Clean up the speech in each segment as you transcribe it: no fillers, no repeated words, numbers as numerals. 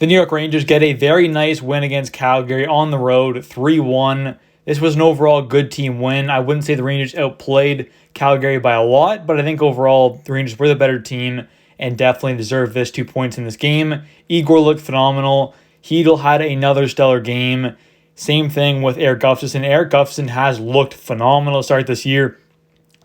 The New York Rangers get a very nice win against Calgary on the road, 3-1. This was an overall good team win. I wouldn't say the Rangers outplayed Calgary by a lot, but I think overall the Rangers were the better team and definitely deserved this 2 points in this game. Igor looked phenomenal. Chytil had another stellar game. Same thing with Erik Gustafsson. Erik Gustafsson has looked phenomenal to start this year.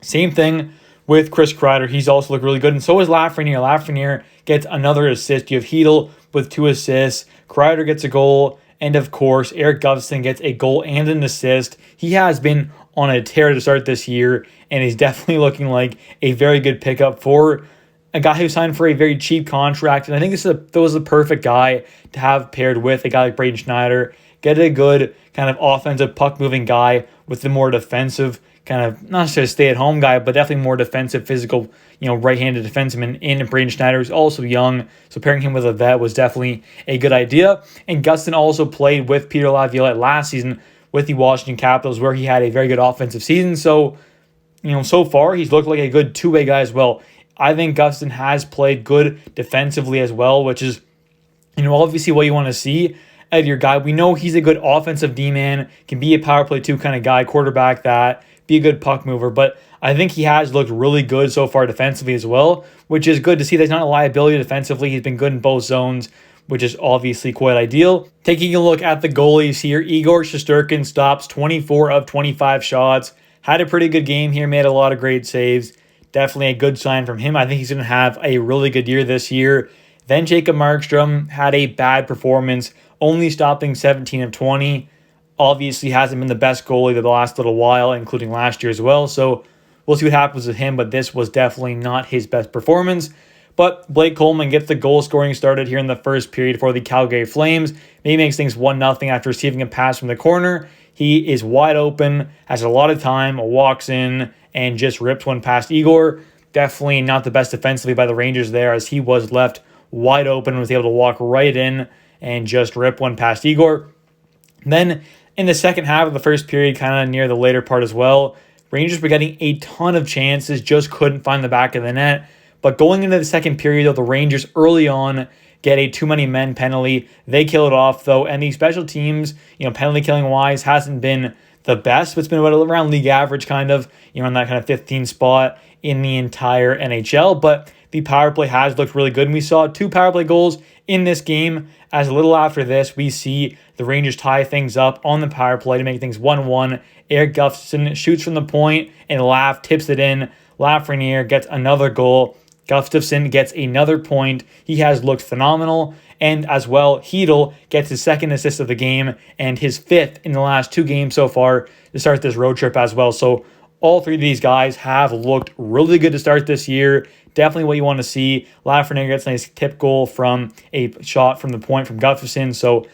Same thing with Chris Kreider. He's also looked really good, and so is Lafreniere. Lafreniere gets another assist. You have Chytil with 2 assists. Kreider gets a goal. And of course, Erik Gustafsson gets a goal and an assist. He has been on a tear to start this year, and he's definitely looking like a very good pickup for a guy who signed for a very cheap contract. And I think this was the perfect guy to have paired with a guy like Braden Schneider. Get a good kind of offensive puck-moving guy with the more defensive kind of, not necessarily stay-at-home guy, but definitely more defensive, physical, right-handed defenseman in Braden Schneider, who's also young. So pairing him with a vet was definitely a good idea. And Gustin also played with Peter Laviolette last season with the Washington Capitals, where he had a very good offensive season. So, so far, he's looked like a good two-way guy as well. I think Gustin has played good defensively as well, which is, obviously what you want to see out of your guy. We know he's a good offensive D-man, can be a power play 2 kind of guy, quarterback that, be a good puck mover, but I think he has looked really good so far defensively as well, which is good to see that he's not a liability defensively. He's been good in both zones, which is obviously quite ideal. Taking a look at the goalies here, Igor Shesterkin stops 24 of 25 shots, had a pretty good game here, made a lot of great saves. Definitely a good sign from him. I think he's going to have a really good year this year. Then Jacob Markstrom had a bad performance, only stopping 17 of 20. Obviously hasn't been the best goalie of the last little while, including last year as well. So we'll see what happens with him, but this was definitely not his best performance. But Blake Coleman gets the goal scoring started here in the first period for the Calgary Flames. Maybe makes things 1-0 after receiving a pass from the corner. He is wide open, has a lot of time, walks in, and just rips one past Igor. Definitely not the best defensively by the Rangers there, as he was left wide open and was able to walk right in and just rip one past Igor. Then in the second half of the first period, kind of near the later part as well, Rangers were getting a ton of chances, just couldn't find the back of the net. But going into the second period, though, the Rangers early on get a too many men penalty. They kill it off, though, and the special teams, penalty killing wise, hasn't been the best, but it's been around league average, kind of, in that kind of 15 spot in the entire NHL. But the power play has looked really good, and we saw 2 power play goals in this game. As a little after this, we see the Rangers tie things up on the power play to make things 1-1. Erik Gustafsson shoots from the point, and tips it in. Lafreniere gets another goal. Gustafsson gets another point. He has looked phenomenal. And as well, Chytil gets his second assist of the game and his 5th in the last 2 games so far to start this road trip as well. So all 3 of these guys have looked really good to start this year. Definitely what you want to see. Lafreniere gets a nice tip goal from a shot from the point from Gustafsson. So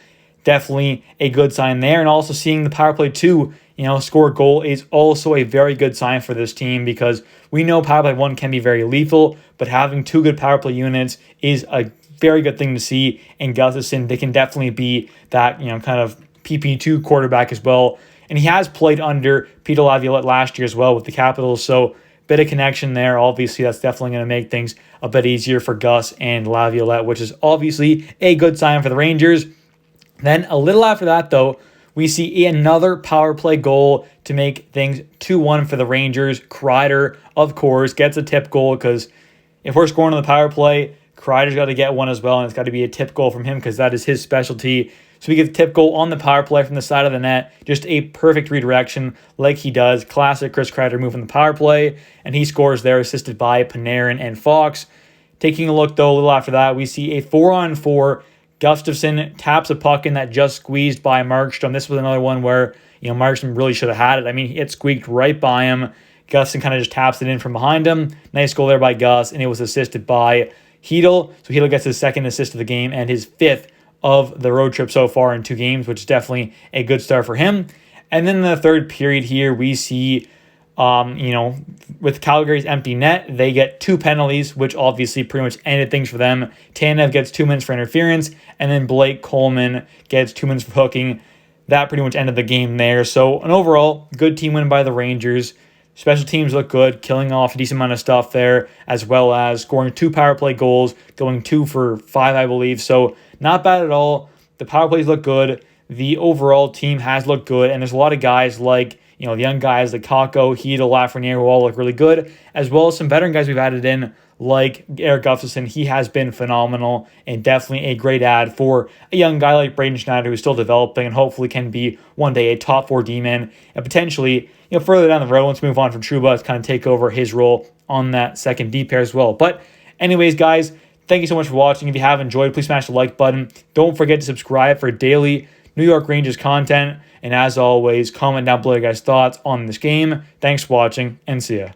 definitely a good sign there. And also seeing the power play 2, score a goal is also a very good sign for this team, because we know power play 1 can be very lethal, but having 2 good power play units is a very good thing to see. And Gustafsson, they can definitely be that, kind of PP2 quarterback as well. And he has played under Peter Laviolette last year as well with the Capitals. So bit of connection there. Obviously, that's definitely going to make things a bit easier for Gus and Laviolette, which is obviously a good sign for the Rangers. Then a little after that, though, we see another power play goal to make things 2-1 for the Rangers. Kreider, of course, gets a tip goal, because if we're scoring on the power play, Kreider's got to get one as well, and it's got to be a tip goal from him, because that is his specialty. So we get the tip goal on the power play from the side of the net. Just a perfect redirection like he does. Classic Chris Kreider move in the power play. And he scores there, assisted by Panarin and Fox. Taking a look, though, a little after that, we see a 4-on-4. Gustafsson taps a puck in that just squeezed by Markstrom. This was another one where, Markstrom really should have had it. I mean, it squeaked right by him. Gustafsson kind of just taps it in from behind him. Nice goal there by Gus, and it was assisted by Chytil. So Chytil gets his 2nd assist of the game and his 5th of the road trip so far in 2 games, which is definitely a good start for him. And then in the third period here, we see, with Calgary's empty net, they get 2 penalties, which obviously pretty much ended things for them. Tanev gets 2 minutes for interference, and then Blake Coleman gets 2 minutes for hooking. That pretty much ended the game there. So an overall good team win by the Rangers. Special teams look good, killing off a decent amount of stuff there, as well as scoring 2 power play goals, going 2 for 5, I believe. So not bad at all. The power plays look good. The overall team has looked good, and there's a lot of guys like, the young guys like Kakko, Chytil, Lafreniere, who all look really good, as well as some veteran guys we've added in, like Eric Gustafsson. He has been phenomenal and definitely a great add for a young guy like Braden Schneider, who's still developing and hopefully can be one day a top 4 D-man, and potentially, further down the road, once we move on from Trouba, to kind of take over his role on that second D pair as well. But anyways, guys, thank you so much for watching. If you have enjoyed, please smash the like button. Don't forget to subscribe for daily New York Rangers content. And as always, comment down below your guys' thoughts on this game. Thanks for watching, and see ya.